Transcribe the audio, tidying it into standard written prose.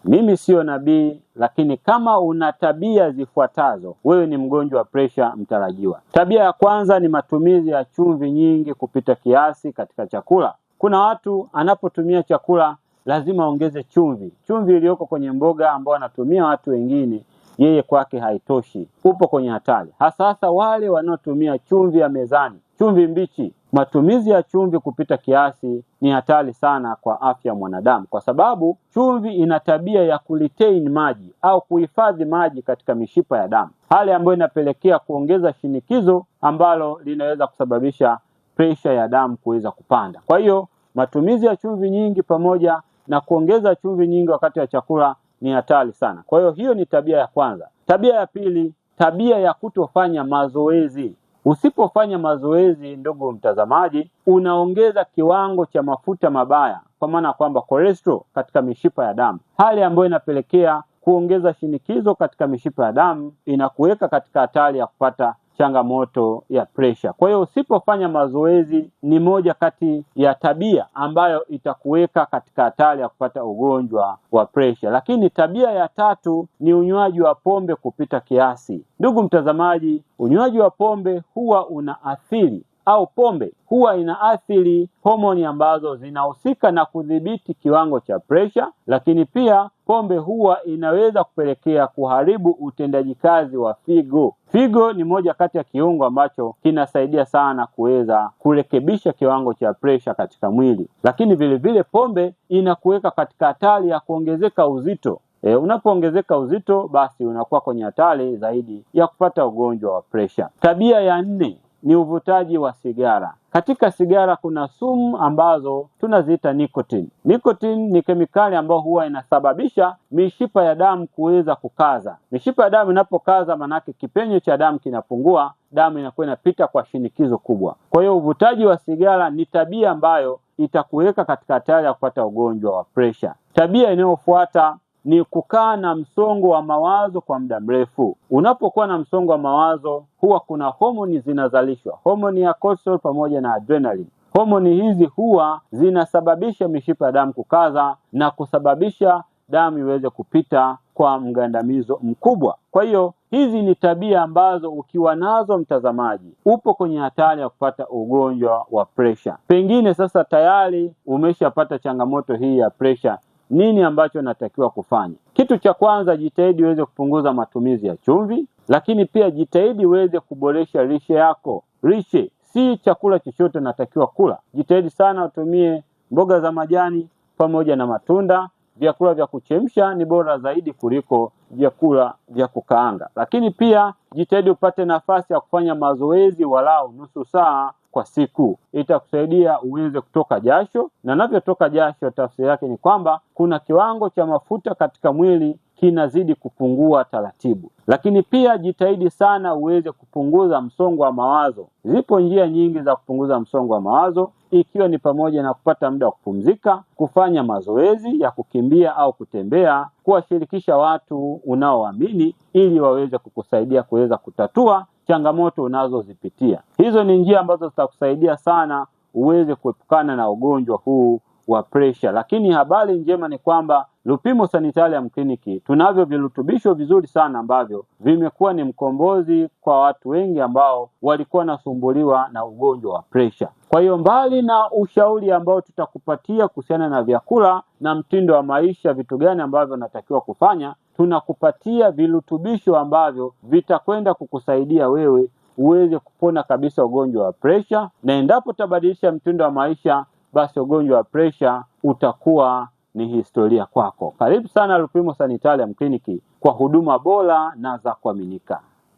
Mimi sio nabii, lakini kama una tabia zifuatazo, wewe ni mgonjwa wa presha mtarajiwa. Tabia ya kwanza ni matumizi ya chumvi nyingi kupita kiasi katika chakula. Kuna watu anapotumia chakula lazima aongeze chumvi. Chumvi iliyoko kwenye mboga ambao anatumia watu wengine, yeye kwake haitoshi. Upo kwenye hatari. Hasa wale wanaotumia chumvi ya mezani, chumvi mbichi. Matumizi ya chumvi kupita kiasi ni hatari sana kwa afya ya mwanadamu, kwa sababu chumvi ina tabia ya kuretain maji au kuhifadhi maji katika mishipa ya damu, hali ambayo inapelekea kuongeza shinikizo ambalo linaweza kusababisha presha ya damu kuweza kupanda. Kwa hiyo matumizi ya chumvi nyingi pamoja na kuongeza chumvi nyingi wakati wa chakula ni hatari sana. Kwa hiyo hiyo ni tabia ya kwanza. Tabia ya pili, tabia ya kutofanya mazoezi. Usipofanya mazoezi, ndugu mtazamaji, unaongeza kiwango cha mafuta mabaya, kwa maana kwamba cholesterol katika mishipa ya damu, hali ambayo inapelekea kuongeza shinikizo katika mishipa ya damu, inakuweka katika hatari ya kupata changamoto ya presha. Kwa hiyo usipofanya mazoezi ni moja kati ya tabia ambayo itakuweka katika hatari ya kupata ugonjwa wa presha. Lakini tabia ya tatu ni unywaji wa pombe kupita kiasi. Ndugu mtazamaji, unywaji wa pombe huwa unaathiri au pombe huwa inaathiri homoni ambazo zinahusika na kudhibiti kiwango cha presha, lakini pia pombe huwa inaweza kupelekea kuharibu utendaji kazi wa figo. Figo ni moja kati ya kiungo ambacho kinasaidia sana kuweza kurekebisha kiwango cha presha katika mwili, lakini vile pombe inakuweka katika hatari ya kuongezeka uzito. Unapoongezeka uzito, basi unakuwa kwenye hatari zaidi ya kupata ugonjwa wa presha. Tabia ya nne ni uvutaji wa sigara. Katika sigara kuna sumu ambazo tunaziita nicotine. Nicotine ni kemikali ambayo huwa inasababisha mishipa ya damu kuweza kukaza. Mishipa ya damu inapokaza, manake kipenyo cha damu kinapungua, damu inakuwa inapita kwa shinikizo kubwa. Kwa hiyo uvutaji wa sigara ni tabia ambayo itakuweka katika hatari ya kupata ugonjwa wa presha. Tabia inayofuata ni kukaa na msongo wa mawazo kwa muda mrefu. Unapokuwa na msongo wa mawazo, huwa kuna homoni zinazalishwa, homoni ya cortisol pamoja na adrenaline. Homoni hizi huwa zinasababisha mishipa ya damu kukaza na kusababisha damu iweze kupita kwa mgandamizo mkubwa. Kwa hiyo hizi ni tabia ambazo ukiwa nazo, mtazamaji, upo kwenye hatari ya kupata ugonjwa wa presha. Pengine sasa tayari umeshapata changamoto hii ya presha. Nini ambacho natakiwa kufanya? Kitu cha kwanza, jitahidi uweze kupunguza matumizi ya chumvi, lakini pia jitahidi uweze kuboresha lishe yako. Lishe si chakula chochote natakiwa kula. Jitahidi sana utumie mboga za majani pamoja na matunda. Vyakula vya kuchemsha ni bora zaidi kuliko vyakula vya kukaanga. Lakini pia jitahidi upate nafasi ya kufanya mazoezi walau nusu saa kwa siku. Itakusaidia uweze kutoka jasho, na unapotoka jasho, tafsiri yake ni kwamba kuna kiwango cha mafuta katika mwili kinazidi kupungua taratibu. Lakini pia jitahidi sana uweze kupunguza msongo wa mawazo. Zipo njia nyingi za kupunguza msongo wa mawazo, ikiwa ni pamoja na kupata muda wa kupumzika, kufanya mazoezi ya kukimbia au kutembea, kuwashirikisha watu unaoamini ili waweze kukusaidia kuweza kutatua changamoto unazozipitia. Hizo ni njia ambazo zitakusaidia sana uweze kuepukana na ugonjwa huu wa presha. Lakini habari njema ni kwamba Lupimo Sanitarium Clinic tunavyo virutubisho vizuri sana ambavyo vimekuwa ni mkombozi kwa watu wengi ambao walikuwa nasumbuliwa na ugonjwa wa presha. Kwa hiyo mbali na ushauri ambao tutakupatia kuhusiana na vyakula na mtindo wa maisha, vitu gani ambavyo natakiwa kufanya, tunakupatia virutubisho ambavyo vitakwenda kukusaidia wewe uweze kupona kabisa ugonjwa wa presha, na endapo utabadilisha mtindo wa maisha, basi ugonjwa wa presha utakuwa ni historia kwako. Karibu sana Lupimo Sanitarium Clinic kwa huduma bora na za kuaminika.